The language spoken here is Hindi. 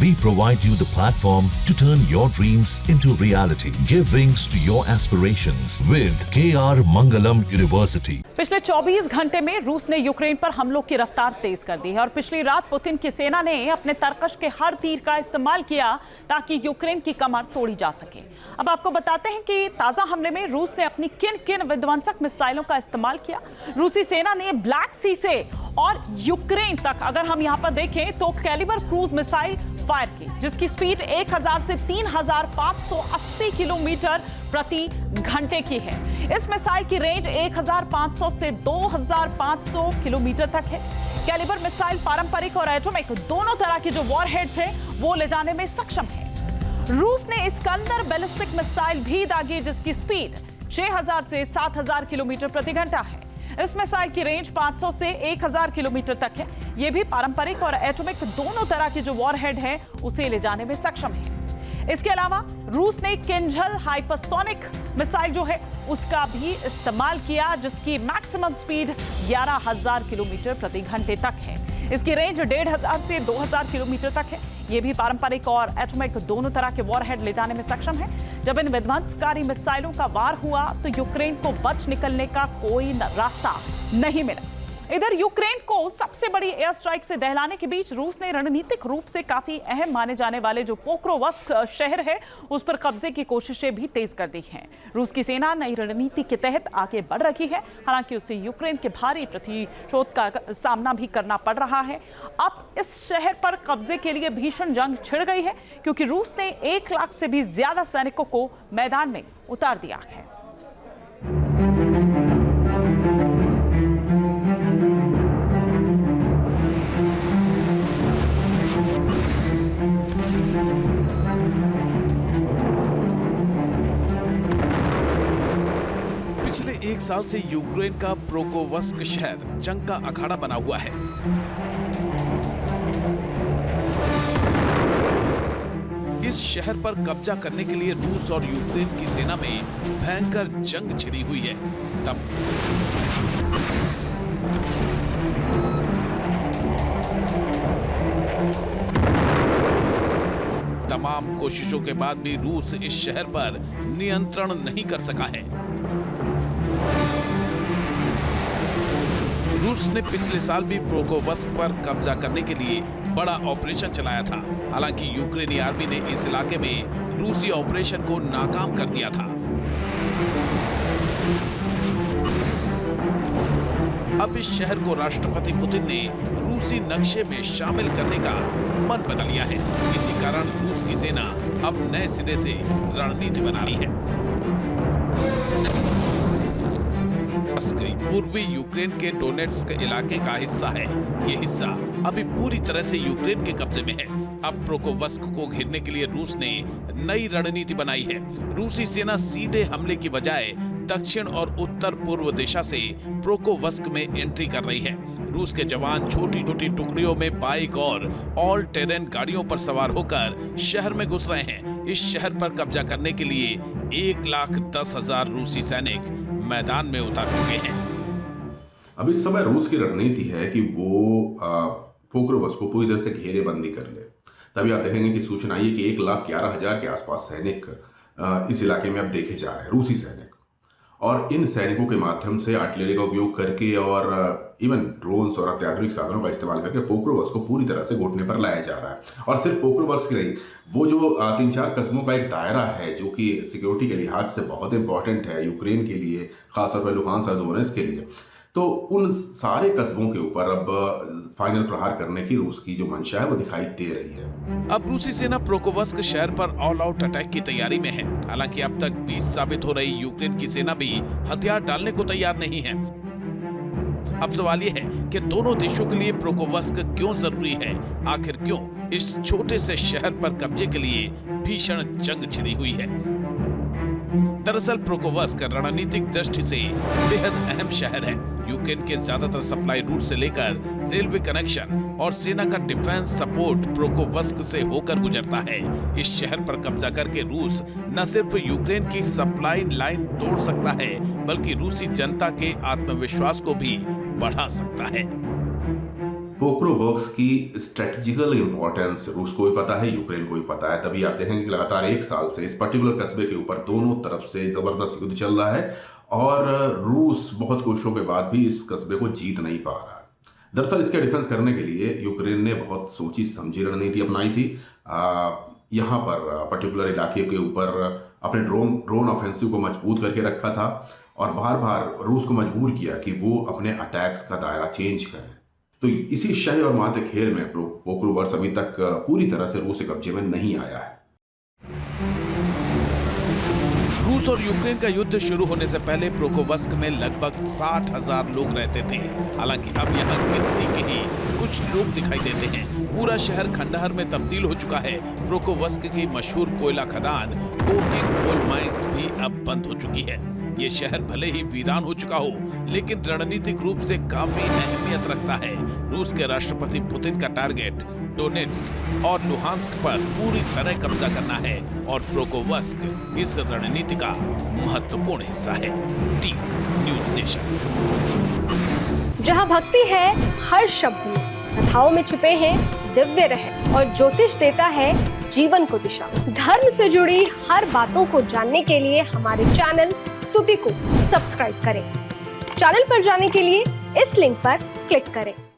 We provide you the platform to turn your dreams into reality. Give wings to your aspirations with KR Mangalam University. पिछले 24 घंटे में रूस ने यूक्रेन पर हमलों की रफ्तार तेज कर दी है और पिछली रात पुतिन की सेना ने अपने तरकश के हर तीर का इस्तेमाल किया ताकि यूक्रेन की कमर तोड़ी जा सके। अब आपको बताते हैं कि ताजा हमले में रूस ने अपनी किन विध्वंसक मिसाइलों का इस्तेमाल किया। रूसी सेना ने ब्लैक सी से और यूक्रेन तक, अगर हम यहाँ पर देखें तो कैलिबर क्रूज मिसाइल फायर की, जिसकी स्पीड 1000 से 3580 किलोमीटर प्रति घंटे की है। इस मिसाइल की रेंज 1500 से 2500 किलोमीटर तक है। कैलिबर मिसाइल पारंपरिक और एटॉमिक दोनों तरह के जो वॉरहेड्स है वो ले जाने में सक्षम है। रूस ने इस्कंदर बैलिस्टिक मिसाइल भी दागी, जिसकी स्पीड 6000 से 7000 किलोमीटर प्रति घंटा है। इस मिसाइल की रेंज 500 से 1000 किलोमीटर तक है। यह भी पारंपरिक और एटॉमिक दोनों तरह के जो वॉरहेड है उसे ले जाने में सक्षम है। इसके अलावा रूस ने किंजल हाइपरसोनिक मिसाइल जो है उसका भी इस्तेमाल किया, जिसकी मैक्सिमम स्पीड 11000 किलोमीटर प्रति घंटे तक है। इसकी रेंज 1500 से 2000 किलोमीटर तक है। यह भी पारंपरिक और एटॉमिक दोनों तरह के वॉरहेड ले जाने में सक्षम है। जब इन विध्वंसकारी मिसाइलों का वार हुआ तो यूक्रेन को बच निकलने का कोई रास्ता नहीं मिला। इधर यूक्रेन को सबसे बड़ी एयर स्ट्राइक से दहलाने के बीच रूस ने रणनीतिक रूप से काफी अहम माने जाने वाले जो पोक्रोवस्क शहर है उस पर कब्जे की कोशिशें भी तेज कर दी हैं। रूस की सेना नई रणनीति के तहत आगे बढ़ रही है, हालांकि उसे यूक्रेन के भारी प्रतिशोध का सामना भी करना पड़ रहा है। अब इस शहर पर कब्जे के लिए भीषण जंग छिड़ गई है, क्योंकि रूस ने 1 लाख से भी ज्यादा सैनिकों को मैदान में उतार दिया है। पिछले 1 साल से यूक्रेन का पोक्रोवस्क शहर जंग का अखाड़ा बना हुआ है। इस शहर पर कब्जा करने के लिए रूस और यूक्रेन की सेना में भयंकर जंग छिड़ी हुई है। तमाम कोशिशों के बाद भी रूस इस शहर पर नियंत्रण नहीं कर सका है। रूस ने पिछले साल भी पोक्रोवस्क पर कब्जा करने के लिए बड़ा ऑपरेशन चलाया था। हालांकि यूक्रेनी आर्मी ने इस इलाके में रूसी ऑपरेशन को नाकाम कर दिया था। अब इस शहर को राष्ट्रपति पुतिन ने रूसी नक्शे में शामिल करने का मन बना लिया है। इसी कारण रूस की सेना अब नए सिरे से रणनीति बना रही है। पूर्वी यूक्रेन के डोनेट्स्क इलाके का हिस्सा है। ये हिस्सा अभी पूरी तरह से यूक्रेन के कब्जे में है। अब पोक्रोवस्क को घेरने के लिए रूस ने नई रणनीति बनाई है। रूसी सेना सीधे हमले की बजाय दक्षिण और उत्तर पूर्व दिशा से पोक्रोवस्क में एंट्री कर रही है। रूस के जवान छोटी छोटी टुकड़ियों में बाइक और ऑल टेरेन गाड़ियों पर सवार होकर शहर में घुस रहे हैं। इस शहर पर कब्जा करने के लिए 1,10,000 रूसी सैनिक मैदान में उतर चुके हैं। अब इस समय रूस की रणनीति है कि वो पोक्रोवस्क को पूरी तरह से घेरेबंदी कर ले। तभी आप देखेंगे कि सूचना आई है कि 1,11,000 के आसपास सैनिक इस इलाके में अब देखे जा रहे हैं, रूसी सैनिक। और इन सैनिकों के माध्यम से आर्टिलरी का उपयोग करके और इवन ड्रोन्स और अत्याधुनिक साधनों का इस्तेमाल करके पोक्रोवस्क को पूरी तरह से घुटने पर लाया जा रहा है। और सिर्फ पोक्रोवस्क ही नहीं, वो जो 3-4 कस्बों का एक दायरा है जो कि सिक्योरिटी के लिहाज से बहुत इंपॉर्टेंट है यूक्रेन के लिए, खासतौर पर लुहांस्क और डोनेट्स्क के लिए, तो उन सारे कस्बों के ऊपर अब फाइनल प्रहार करने की रूस की जो मंशा है वो दिखाई दे रही है। अब रूसी सेना पोक्रोवस्क शहर पर ऑल आउट अटैक की तैयारी में है। हालांकि अब तक 20 साबित हो रही यूक्रेन की सेना भी हथियार डालने को तैयार नहीं है। अब सवाल ये है कि दोनों देशों के लिए पोक्रोवस्क क्यों जरूरी है? आखिर क्यों इस छोटे से शहर पर कब्जे के लिए भीषण जंग छिड़ी हुई है? दरअसल पोक्रोवस्क रणनीतिक दृष्टि से बेहद अहम शहर है। यूक्रेन के ज्यादातर सप्लाई रूट से लेकर रेलवे कनेक्शन और सेना का डिफेंस सपोर्ट पोक्रोवस्क से होकर गुजरता है। इस शहर पर कब्जा करके रूस न सिर्फ यूक्रेन की सप्लाई लाइन तोड़ सकता है, बल्कि रूसी जनता के आत्मविश्वास को भी बढ़ा सकता है। पोक्रोवर्क्स की स्ट्रेटजिकल इंपॉर्टेंस रूस को भी पता है, यूक्रेन को भी पता है। तभी आप देखेंगे कि लगातार 1 साल से इस पर्टिकुलर कस्बे के ऊपर दोनों तरफ से जबरदस्त युद्ध चल रहा है और रूस बहुत कोशिशों के बाद भी इस कस्बे को जीत नहीं पा रहा है। दरअसल इसके डिफेंस करने के लिए यूक्रेन ने बहुत सोची समझी रणनीति अपनाई थी। यहाँ पर पर्टिकुलर इलाके के ऊपर अपने ड्रोन ऑफेंसिव को मजबूत करके रखा था और बार बार रूस को मजबूर किया कि वो अपने अटैक्स का दायरा चेंज करें। तो इसी शह और मात खेल में पोक्रोवर्क्स अभी तक पूरी तरह से रूस के कब्जे में नहीं आया है। रूस और यूक्रेन का युद्ध शुरू होने से पहले पोक्रोवर्स्क में लगभग 60,000 लोग रहते थे। हालांकि अब यहाँ गिनती के ही कुछ लोग दिखाई देते हैं। पूरा शहर खंडहर में तब्दील हो चुका है। पोक्रोवर्स्क की मशहूर कोयला खदान कोकिंग कोल माइंस भी अब बंद हो चुकी है। ये शहर भले ही वीरान हो चुका हो, लेकिन रणनीतिक रूप से काफी अहमियत रखता है। रूस के राष्ट्रपति पुतिन का टारगेट डोनेट्स्क और लुहांस्क पर पूरी तरह कब्जा करना है और पोक्रोवर्स्क इस रणनीति का महत्वपूर्ण हिस्सा है। T news nation. जहां भक्ति है हर शब्द में, कथाओं में छुपे हैं दिव्य रहस्य और ज्योतिष देता है जीवन को दिशा। धर्म से जुड़ी हर बातों को जानने के लिए हमारे चैनल स्तुति को सब्सक्राइब करें। चैनल पर जाने के लिए इस लिंक पर क्लिक करें।